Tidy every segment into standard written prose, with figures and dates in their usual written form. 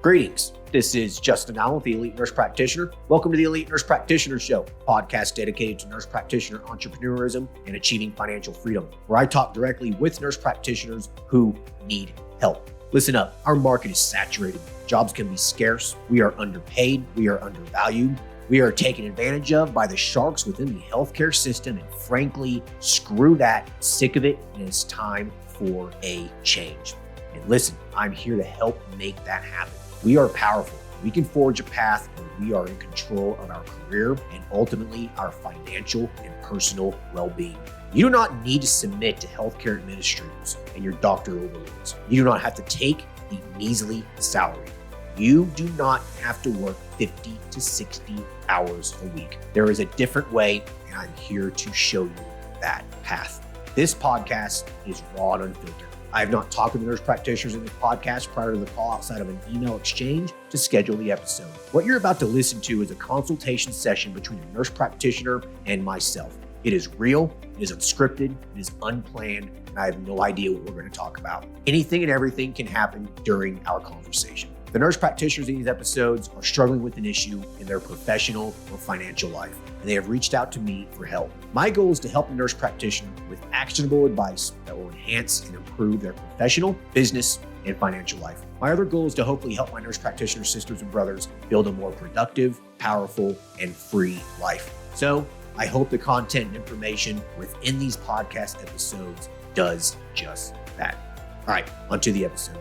Greetings. This is Justin Allen, the Elite Nurse Practitioner. Welcome to the Elite Nurse Practitioner Show, a podcast dedicated to nurse practitioner entrepreneurism and achieving financial freedom, where I talk directly with nurse practitioners who need help. Listen up, our market is saturated. Jobs can be scarce. We are underpaid. We are undervalued. We are taken advantage of by the sharks within the healthcare system, and frankly, screw that. Sick of it, and it's time for a change. And listen, I'm here to help make that happen. We are powerful. We can forge a path where we are in control of our career and ultimately our financial and personal well-being. You do not need to submit to healthcare administrators and your doctor overlords. You do not have to take the measly salary. You do not have to work 50 to 60 hours a week. There is a different way, and I'm here to show you that path. This podcast is raw and unfiltered. I have not talked with the nurse practitioners in this podcast prior to the call outside of an email exchange to schedule the episode. What you're about to listen to is a consultation session between a nurse practitioner and myself. It is real, it is unscripted, it is unplanned, and I have no idea what we're going to talk about. Anything and everything can happen during our conversation. The nurse practitioners in these episodes are struggling with an issue in their professional or financial life, and they have reached out to me for help. My goal is to help the nurse practitioner with actionable advice that will enhance and improve their professional, business, and financial life. My other goal is to hopefully help my nurse practitioner sisters and brothers build a more productive, powerful, and free life. So I hope the content and information within these podcast episodes does just that. All right, onto the episode.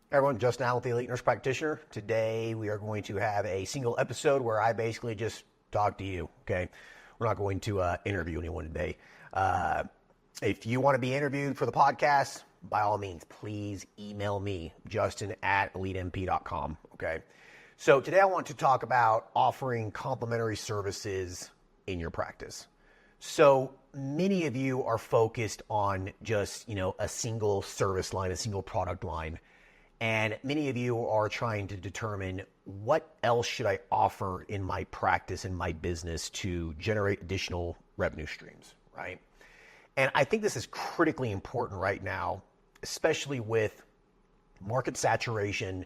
Hey everyone, Justin Allen, the Elite Nurse Practitioner. Today we are going to have a single episode where I basically just talk to you, okay? We're not going to interview anyone today. If you want to be interviewed for the podcast, by all means, please email me, justin@elitemp.com, okay? So today I want to talk about offering complementary services in your practice. So many of you are focused on just, a single service line, a single product line. And many of you are trying to determine what else should I offer in my practice, in my business to generate additional revenue streams, right? And I think this is critically important right now, especially with market saturation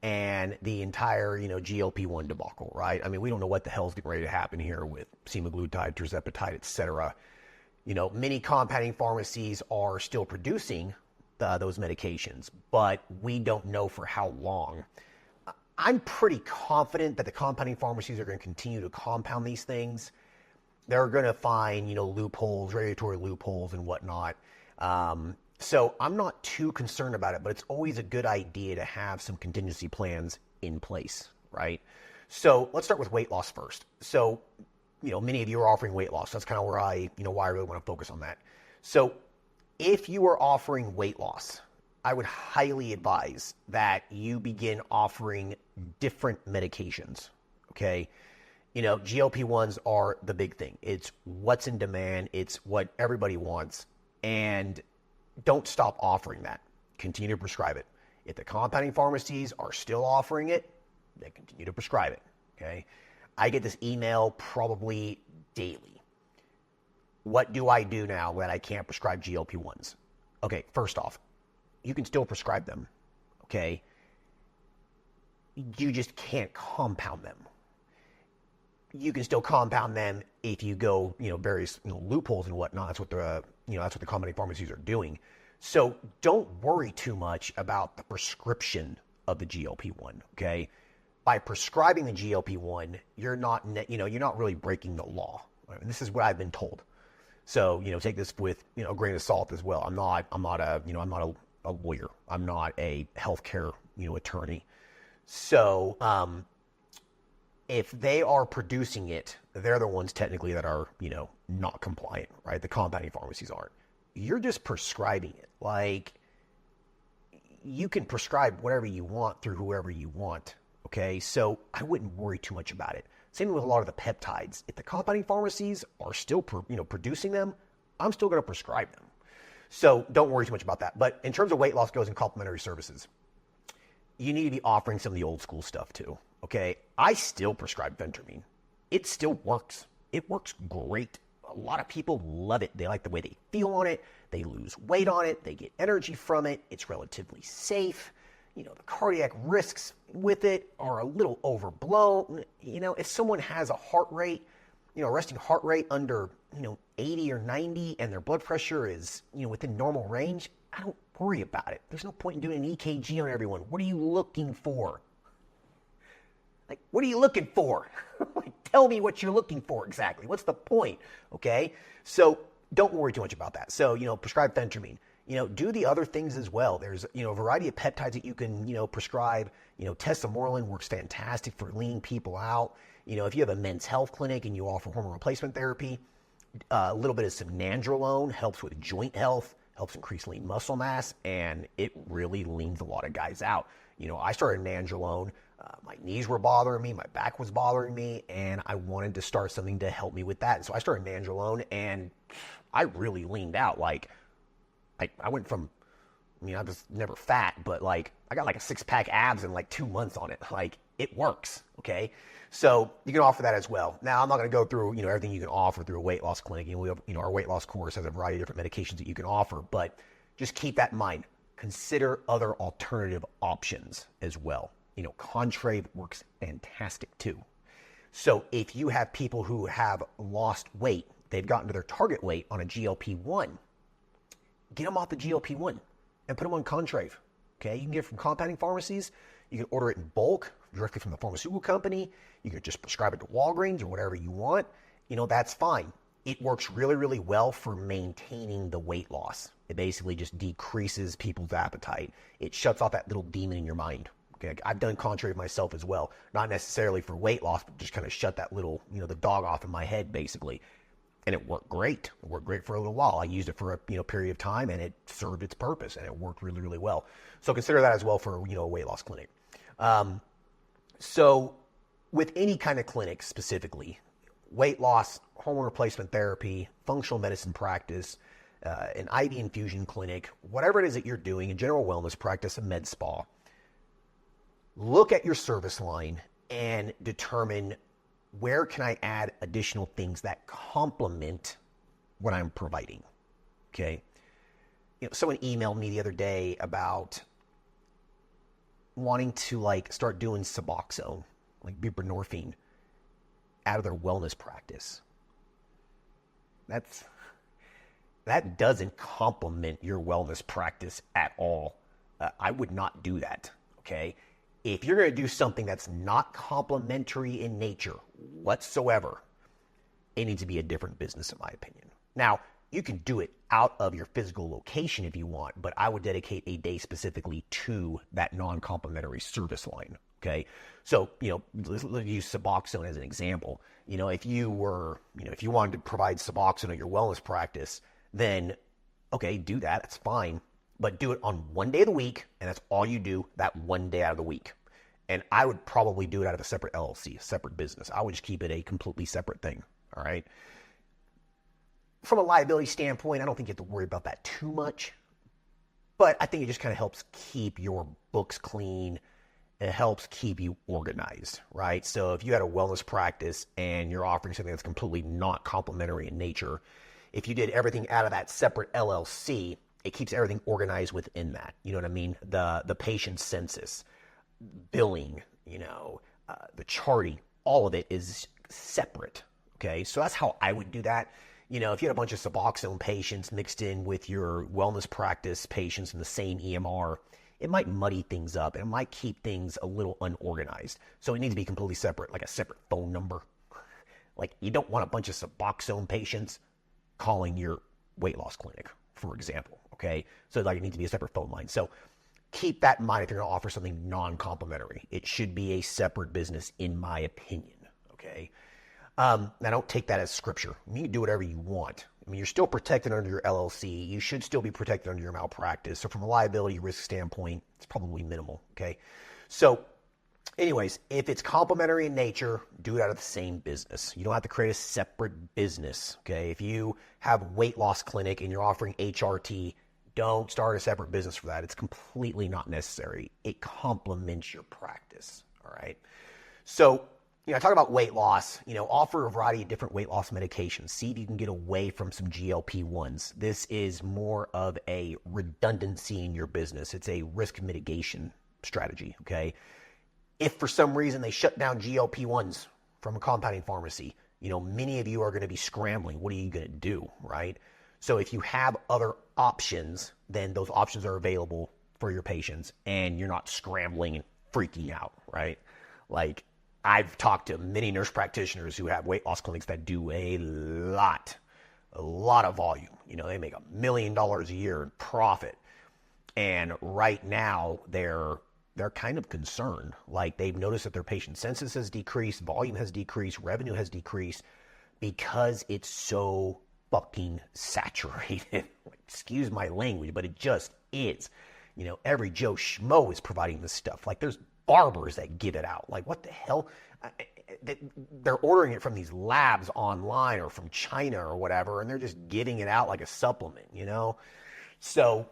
and the entire, GLP-1 debacle, right? I mean, we don't know what the hell's getting ready to happen here with semaglutide, tirzepatide, et cetera. Many compounding pharmacies are still producing those medications, but we don't know for how long. I'm pretty confident that the compounding pharmacies are going to continue to compound these things. They're going to find, loopholes, regulatory loopholes and whatnot. So I'm not too concerned about it, but it's always a good idea to have some contingency plans in place, right? So let's start with weight loss first. So, many of you are offering weight loss. That's kind of where why I really want to focus on that. So if you are offering weight loss, I would highly advise that you begin offering different medications, okay? GLP-1s are the big thing. It's what's in demand. It's what everybody wants. And don't stop offering that. Continue to prescribe it. If the compounding pharmacies are still offering it, then continue to prescribe it, okay? I get this email probably daily. What do I do now when I can't prescribe GLP-1s? Okay, first off, you can still prescribe them, okay? You just can't compound them. You can still compound them if you go, various loopholes and whatnot. That's what the compounding pharmacies are doing. So don't worry too much about the prescription of the GLP-1, okay? By prescribing the GLP-1, you're not really breaking the law. And this is what I've been told. So, take this with, a grain of salt as well. I'm not a lawyer. I'm not a healthcare, attorney. So, if they are producing it, they're the ones technically that are, not compliant, right? The compounding pharmacies aren't. You're just prescribing it. Like, you can prescribe whatever you want through whoever you want, okay? So I wouldn't worry too much about it. Same with a lot of the peptides. If the compounding pharmacies are still, producing them, I'm still going to prescribe them. So don't worry too much about that. But in terms of weight loss goes in complementary services, you need to be offering some of the old school stuff too. Okay, I still prescribe Phentermine. It still works. It works great. A lot of people love it. They like the way they feel on it. They lose weight on it. They get energy from it. It's relatively safe. the cardiac risks with it are a little overblown. If someone has a heart rate, resting heart rate under, 80 or 90 and their blood pressure is, within normal range, I don't worry about it. There's no point in doing an EKG on everyone. What are you looking for? What are you looking for? Tell me what you're looking for exactly. What's the point? Okay? So don't worry too much about that. So, prescribe phentermine. Do the other things as well. There's, a variety of peptides that you can, prescribe. Tesamorelin works fantastic for leaning people out. If you have a men's health clinic and you offer hormone replacement therapy, a little bit of some nandrolone helps with joint health, helps increase lean muscle mass, and it really leans a lot of guys out. I started nandrolone. My knees were bothering me, my back was bothering me, and I wanted to start something to help me with that. And so I started nandrolone, and I really leaned out. I went from, I was never fat, but I got a 6-pack abs in 2 months on it. It works, okay? So you can offer that as well. Now, I'm not going to go through, everything you can offer through a weight loss clinic. We have, our weight loss course has a variety of different medications that you can offer, but just keep that in mind. Consider other alternative options as well. Contrave works fantastic too. So if you have people who have lost weight, they've gotten to their target weight on a GLP-1, get them off the GLP-1 and put them on Contrave. Okay, you can get it from compounding pharmacies. You can order it in bulk directly from the pharmaceutical company. You can just prescribe it to Walgreens or whatever you want. That's fine. It works really, really well for maintaining the weight loss. It basically just decreases people's appetite. It shuts off that little demon in your mind. Okay, I've done Contrave myself as well. Not necessarily for weight loss, but just kind of shut that little, the dog off in my head, basically. And it worked great. It worked great for a little while. I used it for a period of time, and it served its purpose, and it worked really, really well. So consider that as well for a weight loss clinic. So with any kind of clinic specifically, weight loss, hormone replacement therapy, functional medicine practice, an IV infusion clinic, whatever it is that you're doing, a general wellness practice, a med spa, look at your service line and determine where can I add additional things that complement what I'm providing. Okay. Someone emailed me the other day about wanting to start doing Suboxone, buprenorphine, out of their wellness practice. That doesn't complement your wellness practice at all. I would not do that. Okay. If you're going to do something that's not complementary in nature whatsoever, it needs to be a different business, in my opinion. Now, you can do it out of your physical location if you want, but I would dedicate a day specifically to that non-complementary service line. Okay. So, let's use Suboxone as an example. If you wanted to provide Suboxone at your wellness practice, then okay, do that. That's fine. But do it on one day of the week, and that's all you do that one day out of the week. And I would probably do it out of a separate LLC, a separate business. I would just keep it a completely separate thing, all right? From a liability standpoint, I don't think you have to worry about that too much. But I think it just kind of helps keep your books clean. It helps keep you organized, right? So if you had a wellness practice and you're offering something that's completely not complementary in nature, if you did everything out of that separate LLC, it keeps everything organized within that. You know what I mean? The patient census, billing, the charting, all of it is separate. Okay, so that's how I would do that. If you had a bunch of Suboxone patients mixed in with your wellness practice patients in the same EMR, it might muddy things up. It might keep things a little unorganized. So it needs to be completely separate, like a separate phone number. You don't want a bunch of Suboxone patients calling your weight loss clinic, for example. Okay, so it needs to be a separate phone line. So keep that in mind if you're going to offer something non-complementary. It should be a separate business, in my opinion. Okay, now don't take that as scripture. You can do whatever you want. You're still protected under your LLC. You should still be protected under your malpractice. So from a liability risk standpoint, it's probably minimal. Okay, so anyways, if it's complementary in nature, do it out of the same business. You don't have to create a separate business. Okay, if you have a weight loss clinic and you're offering HRT, don't start a separate business for that. It's completely not necessary. It complements your practice. All right. So, I talk about weight loss, offer a variety of different weight loss medications. See if you can get away from some GLP-1s. This is more of a redundancy in your business. It's a risk mitigation strategy, okay? If for some reason they shut down GLP-1s from a compounding pharmacy, many of you are going to be scrambling. What are you going to do, right? So if you have other options, then those options are available for your patients and you're not scrambling and freaking out, right? Like I've talked to many nurse practitioners who have weight loss clinics that do a lot of volume. They make $1 million a year in profit. And right now they're kind of concerned. Like they've noticed that their patient census has decreased, volume has decreased, revenue has decreased because it's so fucking saturated. Excuse my language, but it just is. Every Joe Schmo is providing this stuff. Like there's barbers that give it out. Like what the hell? They're ordering it from these labs online or from China or whatever, and they're just giving it out like a supplement, So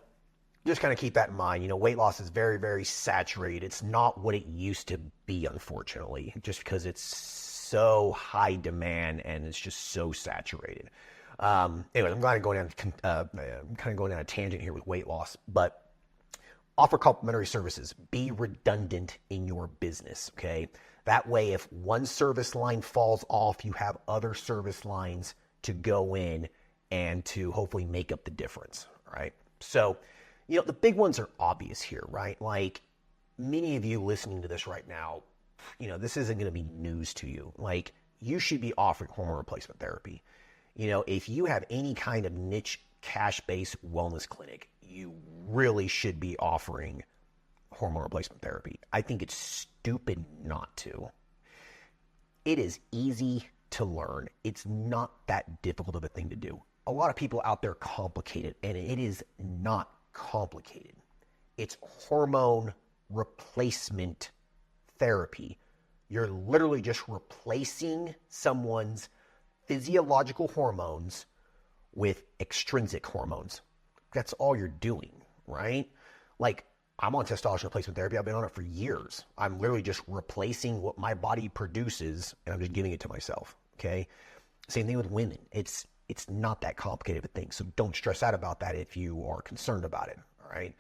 just kind of keep that in mind. Weight loss is very, very saturated. It's not what it used to be, unfortunately, just because it's so high demand and it's just so saturated. Anyway, I'm kind of going down a tangent here with weight loss, but offer complementary services. Be redundant in your business, okay? That way, if one service line falls off, you have other service lines to go in and to hopefully make up the difference, right? So, the big ones are obvious here, right? Like many of you listening to this right now, this isn't going to be news to you. Like you should be offering hormone replacement therapy. If you have any kind of niche cash-based wellness clinic, you really should be offering hormone replacement therapy. I think it's stupid not to. It is easy to learn. It's not that difficult of a thing to do. A lot of people out there complicate it, and it is not complicated. It's hormone replacement therapy. You're literally just replacing someone's physiological hormones with extrinsic hormones. That's all you're doing, right? Like I'm on testosterone replacement therapy. I've been on it for years. I'm literally just replacing what my body produces and I'm just giving it to myself, okay? Same thing with women. It's not that complicated of a thing. So don't stress out about that if you are concerned about it, all right?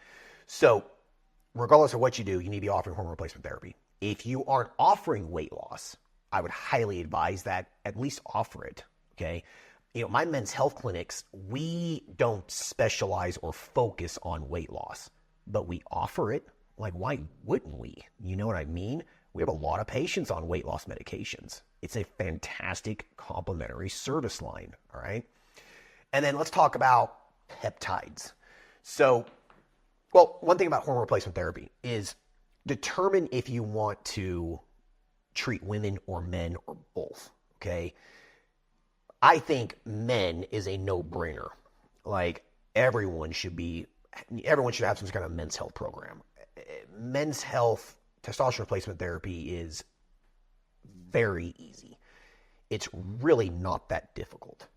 So regardless of what you do, you need to be offering hormone replacement therapy. If you aren't offering weight loss, I would highly advise that at least offer it, okay? My men's health clinics, we don't specialize or focus on weight loss, but we offer it. Like, why wouldn't we? You know what I mean? We have a lot of patients on weight loss medications. It's a fantastic complementary service line, all right? And then let's talk about peptides. So, one thing about hormone replacement therapy is determine if you want to treat women or men or both, okay? I think men is a no-brainer. Like everyone should have some kind of men's health program. Men's health testosterone replacement therapy is very easy. It's really not that difficult.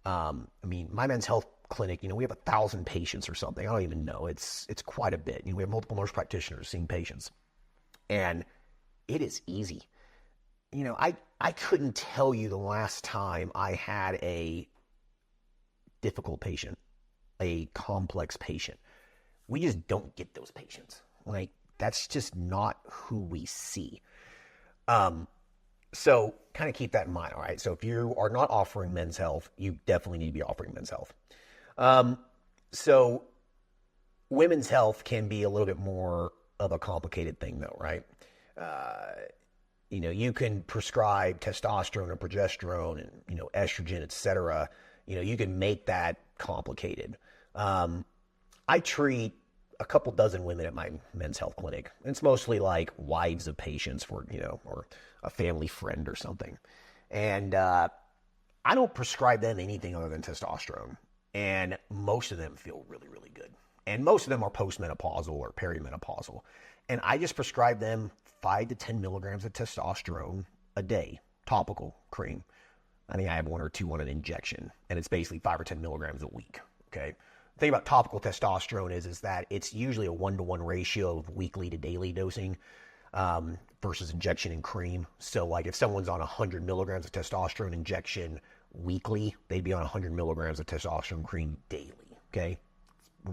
My men's health clinic, we have 1,000 patients or something. I don't even know. It's quite a bit. We have multiple nurse practitioners seeing patients, and it is easy. I couldn't tell you the last time I had a difficult patient, a complex patient. We just don't get those patients. Like, that's just not who we see. So kind of keep that in mind, all right? So if you are not offering men's health, you definitely need to be offering men's health. So women's health can be a little bit more of a complicated thing though, right? You can prescribe testosterone or progesterone and, estrogen, et cetera. You can make that complicated. I treat a couple dozen women at my men's health clinic. It's mostly like wives of patients for, or a family friend or something. And I don't prescribe them anything other than testosterone. And most of them feel really, really good. And most of them are postmenopausal or perimenopausal. And I just prescribe them 5 to 10 milligrams of testosterone a day, topical cream. I think I have 1 or 2 on an injection, and it's basically 5 or 10 milligrams a week, okay? The thing about topical testosterone is that it's usually a 1-to-1 ratio of weekly to daily dosing versus injection and cream. So like if someone's on 100 milligrams of testosterone injection weekly, they'd be on 100 milligrams of testosterone cream daily, okay?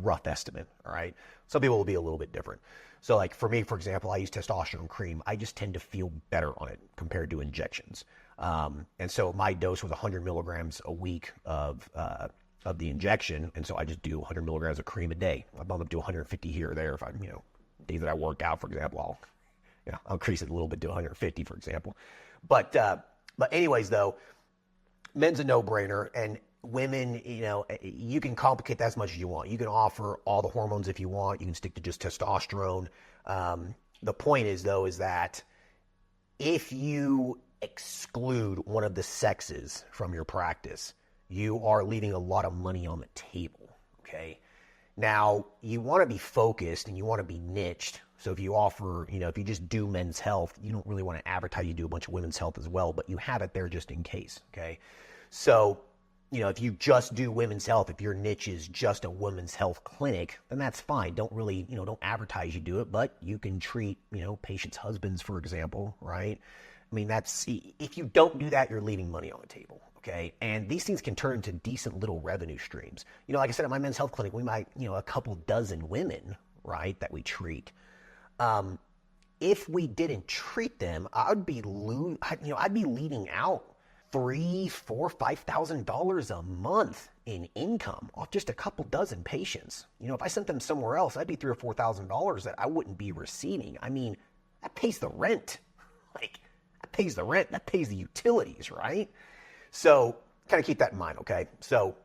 rough estimate, all right? Some people will be a little bit different. So like for me, for example, I use testosterone cream. I just tend to feel better on it compared to injections. And so my dose was 100 milligrams a week of the injection. And so I just do 100 milligrams of cream a day. I bump up to 150 here or there. If I'm, days that I work out, for example, I'll increase it a little bit to 150, for example. But anyways, though, men's a no-brainer, and women, you can complicate that as much as you want. You can offer all the hormones if you want. You can stick to just testosterone. The point is, though, is that if you exclude one of the sexes from your practice, you are leaving a lot of money on the table, okay? Now, you want to be focused and you want to be niched. So if you offer, if you just do men's health, you don't really want to advertise you do a bunch of women's health as well, but you have it there just in case, okay? So, if you just do women's health, if your niche is just a women's health clinic, then that's fine. Don't really, don't advertise you do it, but you can treat, patients' husbands, for example, right? I mean, if you don't do that, you're leaving money on the table, okay? And these things can turn into decent little revenue streams. Like I said, at my men's health clinic, we might, a couple dozen women, right, that we treat. If we didn't treat them, I'd be leading out $3,000, $4,000, $5,000 a month in income off just a couple dozen patients. If I sent them somewhere else, that'd be $3,000 or $4,000 that I wouldn't be receiving. I mean, that pays the rent. That pays the rent. That pays the utilities, right? So kind of keep that in mind, okay? So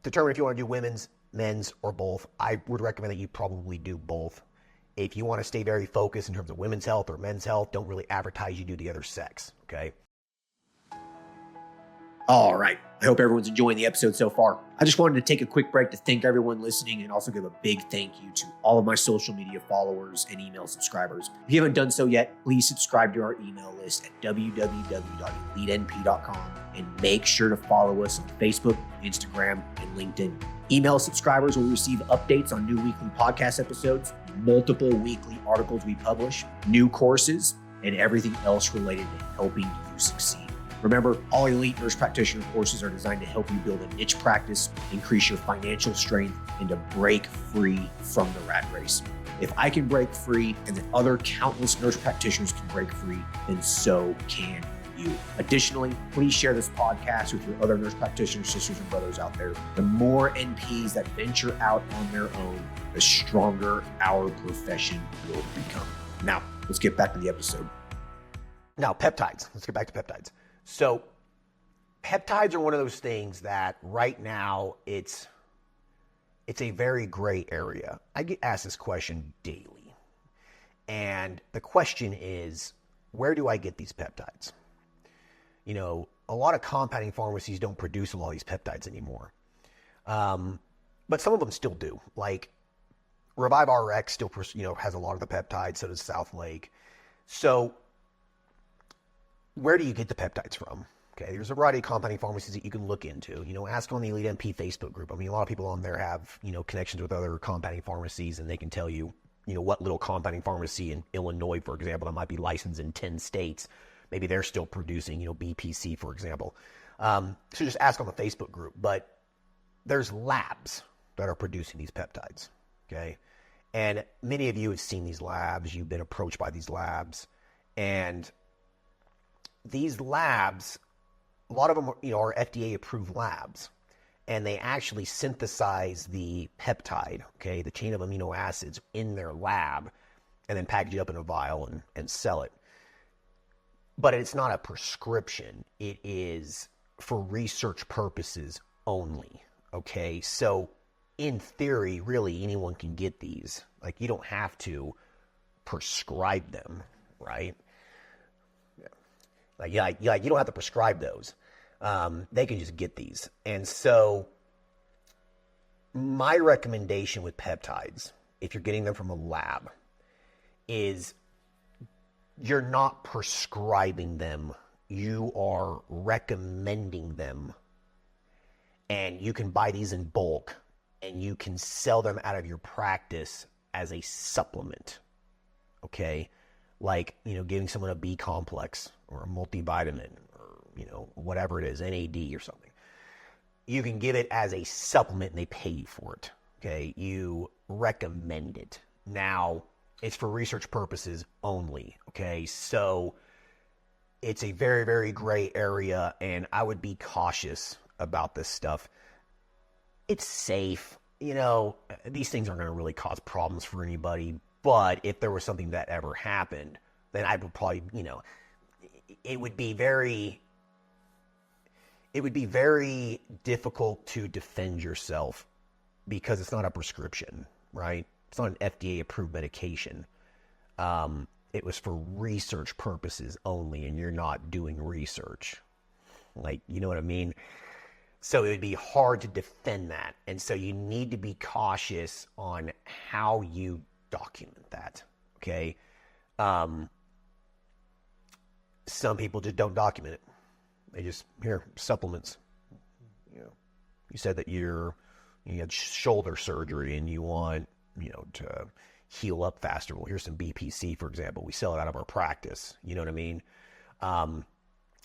determine if you want to do women's, men's, or both. I would recommend that you probably do both. If you want to stay very focused in terms of women's health or men's health, don't really advertise you do the other sex, okay? All right. I hope everyone's enjoying the episode so far. I just wanted to take a quick break to thank everyone listening and also give a big thank you to all of my social media followers and email subscribers. If you haven't done so yet, please subscribe to our email list at www.elitenp.com and make sure to follow us on Facebook, Instagram, and LinkedIn. Email subscribers will receive updates on new weekly podcast episodes, multiple weekly articles we publish, new courses, and everything else related to helping you succeed. Remember, all Elite Nurse Practitioner courses are designed to help you build a niche practice, increase your financial strength, and to break free from the rat race. If I can break free and that other countless nurse practitioners can break free, then so can you. Additionally, please share this podcast with your other nurse practitioner sisters and brothers out there. The more NPs that venture out on their own, the stronger our profession will become. Now, let's get back to the episode. Now, peptides. Let's get back to peptides. So peptides are one of those things that right now it's a very gray area. I get asked this question daily. And the question is, where do I get these peptides? A lot of compounding pharmacies don't produce a lot of these peptides anymore. But some of them still do. Like Revive RX still, has a lot of the peptides, so does South Lake. So where do you get the peptides from? Okay, there's a variety of compounding pharmacies that you can look into. Ask on the Elite NP Facebook group. I mean, a lot of people on there have, connections with other compounding pharmacies, and they can tell you, what little compounding pharmacy in Illinois, for example, that might be licensed in 10 states, maybe they're still producing, BPC, for example. So just ask on the Facebook group. But there's labs that are producing these peptides, okay? And many of you have seen these labs. You've been approached by these labs. And these labs, a lot of them, are FDA-approved labs, and they actually synthesize the peptide, okay, the chain of amino acids in their lab, and then package it up in a vial and sell it. But it's not a prescription. It is for research purposes only, okay? So in theory, really, anyone can get these. Like, you don't have to prescribe them, right? Like you don't have to prescribe those. They can just get these. And so my recommendation with peptides, if you're getting them from a lab, is you're not prescribing them. You are recommending them. And you can buy these in bulk, and you can sell them out of your practice as a supplement, okay? Like, giving someone a B complex or a multivitamin or, whatever it is, NAD or something. You can give it as a supplement and they pay you for it, Okay, you recommend it. Now, it's for research purposes only. Okay, so it's a very, very gray area, and I would be cautious about this stuff. It's safe. These things aren't going to really cause problems for anybody, but if there was something that ever happened, then I would probably, it would be very difficult to defend yourself because it's not a prescription, right? It's not an FDA-approved medication. It was for research purposes only, and you're not doing research. You know what I mean? So it would be hard to defend that. And so you need to be cautious on how you document that, okay? Some people just don't document it. They just, here, supplements. You said that you had shoulder surgery and you want, to heal up faster. Well, here's some BPC, for example. We sell it out of our practice. You know what I mean?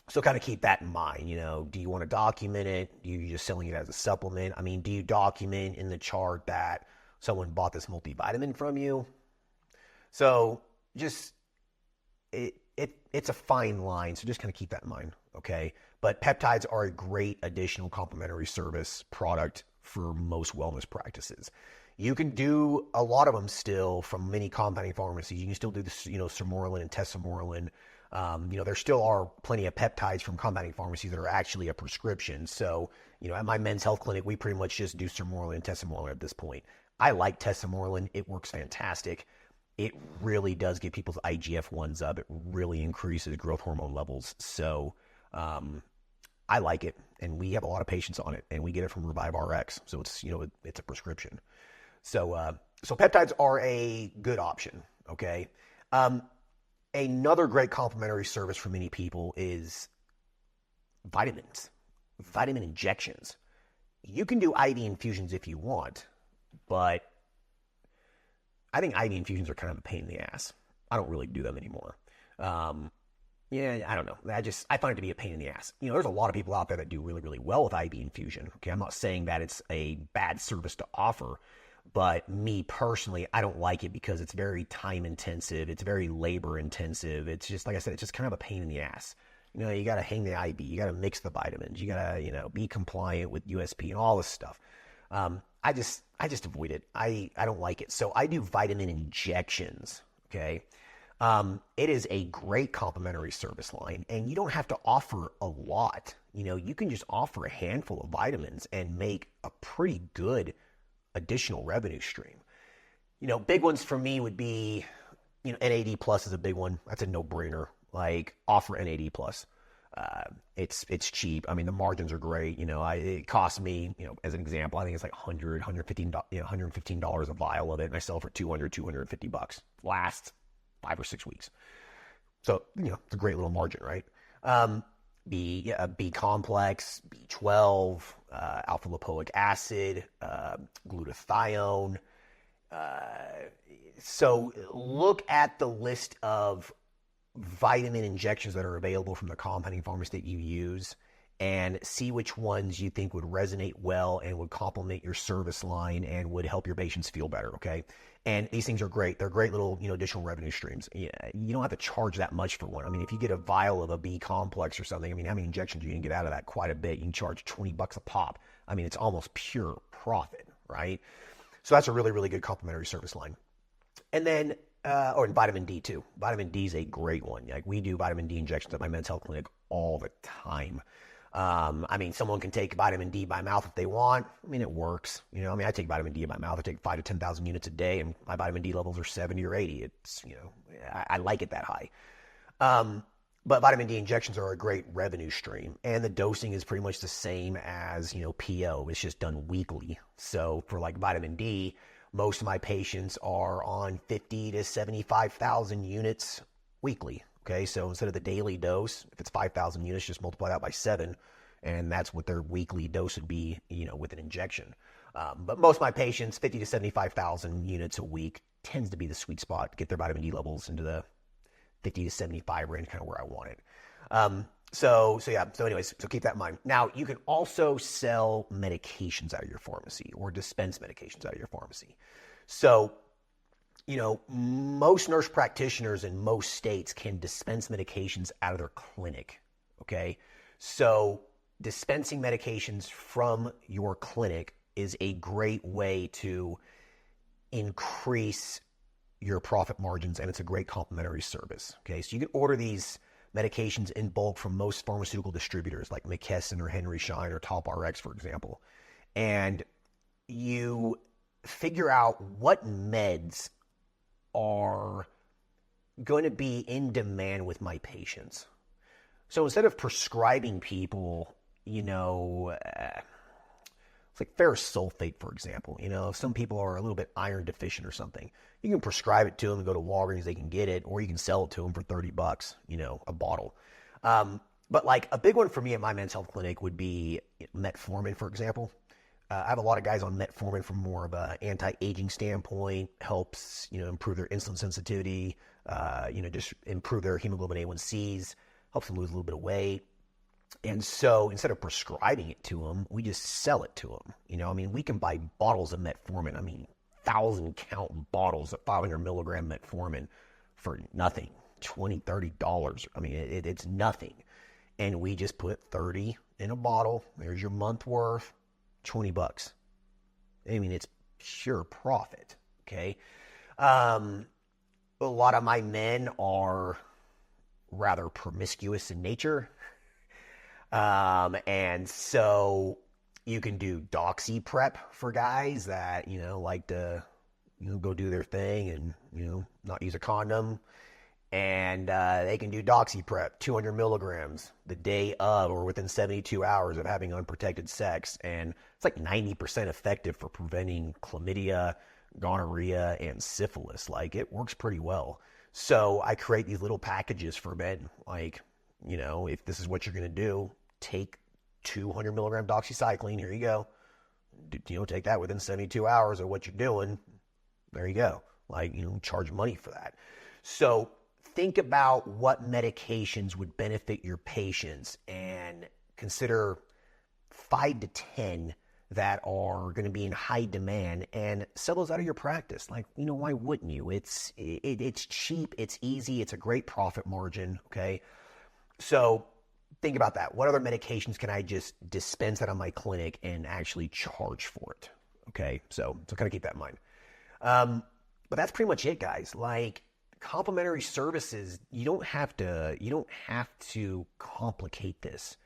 So kind of keep that in mind. Do you want to document it? Are you just selling it as a supplement? I mean, do you document in the chart that someone bought this multivitamin from you? So just, it's a fine line. So just kind of keep that in mind. Okay. But peptides are a great additional complementary service product for most wellness practices. You can do a lot of them still from many compounding pharmacies. You can still do this, sermorelin and tesamorelin. There still are plenty of peptides from compounding pharmacies that are actually a prescription. So, at my men's health clinic, we pretty much just do sermorelin and tesamorelin at this point. I like tesamorelin. It works fantastic. It really does get people's IGF-1s up. It really increases growth hormone levels. So, I like it. And we have a lot of patients on it, and we get it from Revive RX. So it's, it's a prescription. So peptides are a good option. Okay. Another great complementary service for many people is vitamins, vitamin injections. You can do IV infusions if you want, but I think IV infusions are kind of a pain in the ass. I don't really do them anymore. I don't know. I find it to be a pain in the ass. There's a lot of people out there that do really, really well with IV infusion. Okay. I'm not saying that it's a bad service to offer, but me personally, I don't like it because it's very time intensive. It's very labor intensive. It's just, like I said, it's just kind of a pain in the ass. You got to hang the IV. You got to mix the vitamins. You got to, be compliant with USP and all this stuff. I just avoid it. I don't like it. So I do vitamin injections. Okay. It is a great complementary service line, and you don't have to offer a lot. You can just offer a handful of vitamins and make a pretty good additional revenue stream. Big ones for me would be, NAD plus is a big one. That's a no-brainer. Offer NAD plus. It's cheap. I mean, the margins are great. It costs me, as an example, I think it's like $115 a vial of it, and I sell for $250 last 5 or 6 weeks. So, it's a great little margin, right? B complex, B12, alpha lipoic acid, glutathione. So look at the list of vitamin injections that are available from the compounding pharmacy that you use and see which ones you think would resonate well and would complement your service line and would help your patients feel better, okay? And these things are great. They're great little, additional revenue streams. You don't have to charge that much for one. I mean, if you get a vial of a B complex or something, I mean, how many injections you can get out of that? Quite a bit. You can charge $20 a pop. I mean, it's almost pure profit, right? So that's a really, really good complementary service line. And then, or vitamin D too. Vitamin D is a great one. We do vitamin D injections at my men's health clinic all the time. I mean, someone can take vitamin D by mouth if they want. I mean, it works. I take vitamin D by mouth. I take 5,000 to 10,000 units a day, and my vitamin D levels are 70 or 80. It's, I like it that high. But vitamin D injections are a great revenue stream, and the dosing is pretty much the same as, PO. It's just done weekly. So for vitamin D, most of my patients are on 50 to 75,000 units weekly. Okay, so instead of the daily dose, if it's 5,000 units, just multiply that by 7, and that's what their weekly dose would be, with an injection. But most of my patients, 50 to 75,000 units a week tends to be the sweet spot to get their vitamin D levels into the 50 to 75 range, kind of where I want it. So keep that in mind. Now, you can also sell medications out of your pharmacy or dispense medications out of your pharmacy. So, most nurse practitioners in most states can dispense medications out of their clinic. Okay. So dispensing medications from your clinic is a great way to increase your profit margins, and it's a great complementary service. Okay. So you can order these medications in bulk from most pharmaceutical distributors like McKesson or Henry Schein or Top RX, for example. And you figure out what meds are going to be in demand with my patients. So instead of prescribing people, it's like ferrous sulfate, for example. If some people are a little bit iron deficient or something, you can prescribe it to them and go to Walgreens, they can get it, or you can sell it to them for $30, a bottle. But like a big one for me at my men's health clinic would be metformin, for example. I have a lot of guys on metformin from more of an anti-aging standpoint, helps, improve their insulin sensitivity, just improve their hemoglobin A1Cs, helps them lose a little bit of weight. And so instead of prescribing it to them, we just sell it to them. We can buy bottles of metformin. 1,000 count bottles of 500 milligram metformin for nothing, $20, $30. It's nothing. And we just put 30 in a bottle. There's your month worth, $20. It's pure profit. Okay. A lot of my men are rather promiscuous in nature. And so you can do doxy prep for guys that, like to, go do their thing and, not use a condom. And they can do doxy prep, 200 milligrams the day of or within 72 hours of having unprotected sex. And it's like 90% effective for preventing chlamydia, gonorrhea, and syphilis. Like, it works pretty well. So I create these little packages for men. Like, if this is what you're going to do, take 200 milligram doxycycline. Here you go. Take that within 72 hours of what you're doing. There you go. Like, charge money for that. So think about what medications would benefit your patients and consider 5 to 10 that are going to be in high demand and sell those out of your practice. Like, why wouldn't you? It's cheap. It's easy. It's a great profit margin. Okay. So think about that. What other medications can I just dispense out of my clinic and actually charge for it? Okay. So kind of keep that in mind. But that's pretty much it, guys. Like, complementary services, you don't have to complicate this.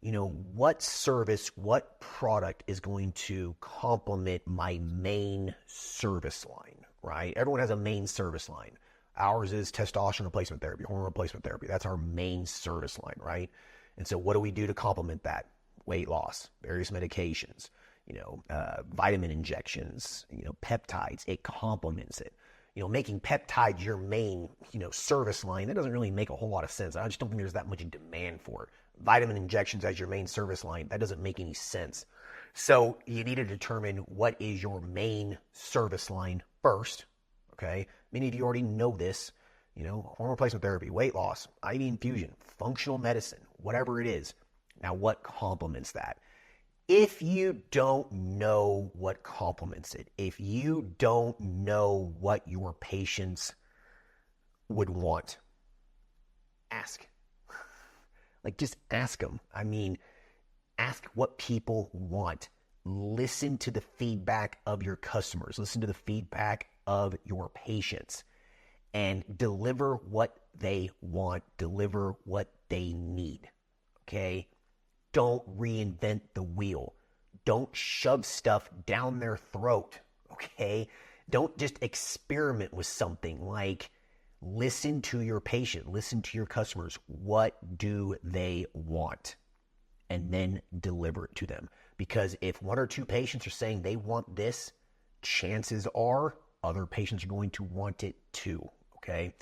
What service, what product is going to complement my main service line, right? Everyone has a main service line. Ours is testosterone replacement therapy, hormone replacement therapy. That's our main service line, right? And so what do we do to complement that? Weight loss, various medications, vitamin injections, peptides. It complements it. Making peptides your main, service line, that doesn't really make a whole lot of sense. I just don't think there's that much demand for it. Vitamin injections as your main service line, that doesn't make any sense. So you need to determine what is your main service line first. Okay. Many of you already know this, hormone replacement therapy, weight loss, IV infusion, functional medicine, whatever it is. Now, what complements that? If you don't know what complements it, if you don't know what your patients would want, ask. Like, just ask them. Ask what people want. Listen to the feedback of your customers. Listen to the feedback of your patients and deliver what they want. Deliver what they need. Okay? Don't reinvent the wheel. Don't shove stuff down their throat. Okay? Don't just experiment with something. Like, listen to your patient. Listen to your customers. What do they want? And then deliver it to them. Because if one or two patients are saying they want this, chances are other patients are going to want it too. Okay?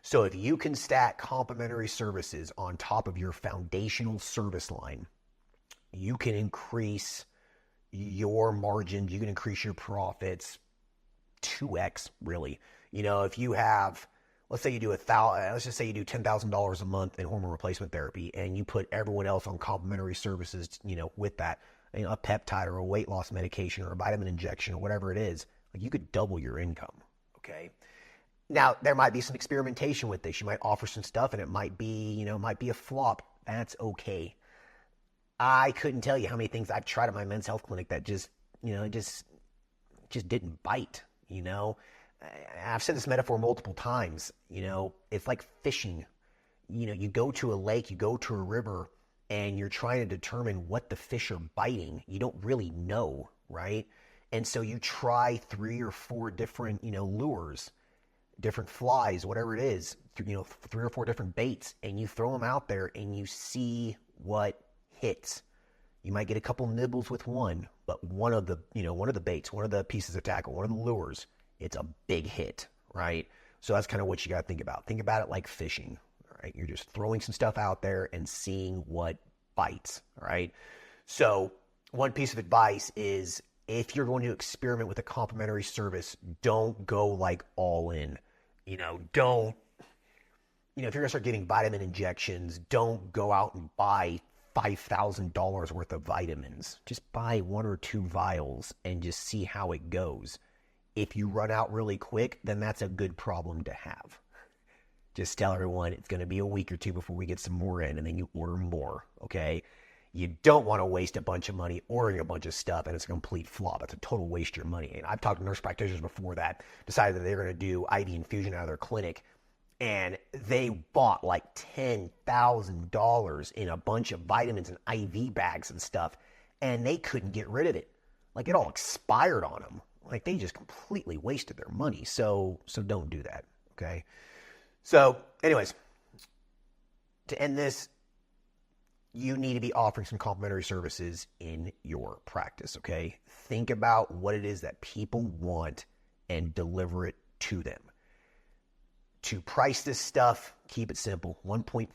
So if you can stack complementary services on top of your foundational service line, you can increase your margins, you can increase your profits 2x, really. If you have let's say you do let's just say you do $10,000 a month in hormone replacement therapy, and you put everyone else on complementary services, with that, a peptide or a weight loss medication or a vitamin injection or whatever it is, like you could double your income. Okay. Now there might be some experimentation with this. You might offer some stuff and it might be, a flop. That's okay. I couldn't tell you how many things I've tried at my men's health clinic that just didn't bite, I've said this metaphor multiple times, it's like fishing. You go to a lake, you go to a river, and you're trying to determine what the fish are biting. You don't really know, right? And so you try 3 or 4 different, lures, different flies, whatever it is, 3 or 4 different baits, and you throw them out there and you see what hits. You might get a couple nibbles with one, but one of the baits, one of the pieces of tackle, one of the lures, it's a big hit, right? So that's kind of what you got to think about. Think about it like fishing, right? You're just throwing some stuff out there and seeing what bites, right? So one piece of advice is if you're going to experiment with a complementary service, don't go like all in. If you're going to start getting vitamin injections, don't go out and buy $5,000 worth of vitamins. Just buy 1 or 2 vials and just see how it goes. If you run out really quick, then that's a good problem to have. Just tell everyone it's going to be a week or 2 before we get some more in, and then you order more, okay? You don't want to waste a bunch of money ordering a bunch of stuff and it's a complete flop. It's a total waste of your money. And I've talked to nurse practitioners before that decided that they're going to do IV infusion out of their clinic, and they bought like $10,000 in a bunch of vitamins and IV bags and stuff, and they couldn't get rid of it. Like it all expired on them. Like they just completely wasted their money. So don't do that, okay? So anyways, to end this, you need to be offering some complementary services in your practice, okay? Think about what it is that people want and deliver it to them. To price this stuff, keep it simple. 1.5,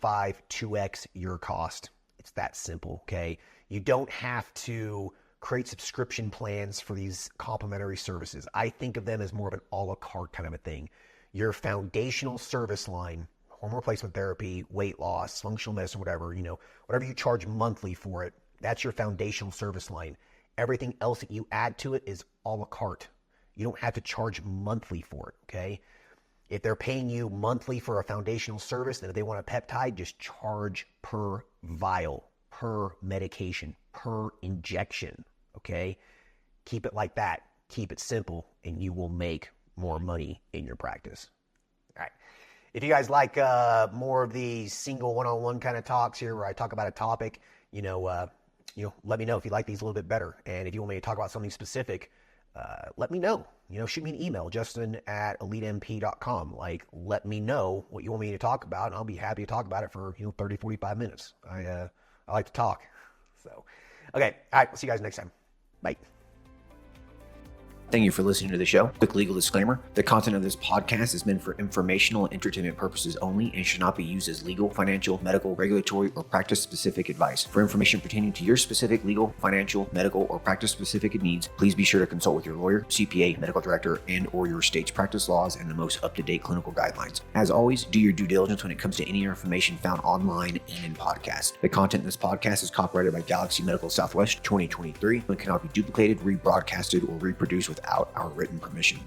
2x your cost. It's that simple, okay? You don't have to create subscription plans for these complementary services. I think of them as more of an a la carte kind of a thing. Your foundational service line, hormone replacement therapy, weight loss, functional medicine, whatever you charge monthly for it, that's your foundational service line. Everything else that you add to it is a la carte. You don't have to charge monthly for it, okay? If they're paying you monthly for a foundational service, then if they want a peptide, just charge per vial, per medication, per injection, okay? Keep it like that. Keep it simple, and you will make more money in your practice. All right. If you guys like more of these single one-on-one kind of talks here where I talk about a topic, let me know if you like these a little bit better. And if you want me to talk about something specific, let me know. Shoot me an email, justin@elitemp.com. Like, let me know what you want me to talk about, and I'll be happy to talk about it for 30, 45 minutes. I like to talk. So, okay. All right. We'll see you guys next time. Bye. Thank you for listening to the show. Quick legal disclaimer. The content of this podcast is meant for informational and entertainment purposes only and should not be used as legal, financial, medical, regulatory, or practice-specific advice. For information pertaining to your specific legal, financial, medical, or practice-specific needs, please be sure to consult with your lawyer, CPA, medical director, and or your state's practice laws and the most up-to-date clinical guidelines. As always, do your due diligence when it comes to any information found online and in podcasts. The content in this podcast is copyrighted by Galaxy Medical Southwest 2023 and cannot be duplicated, rebroadcasted, or reproduced without our written permission.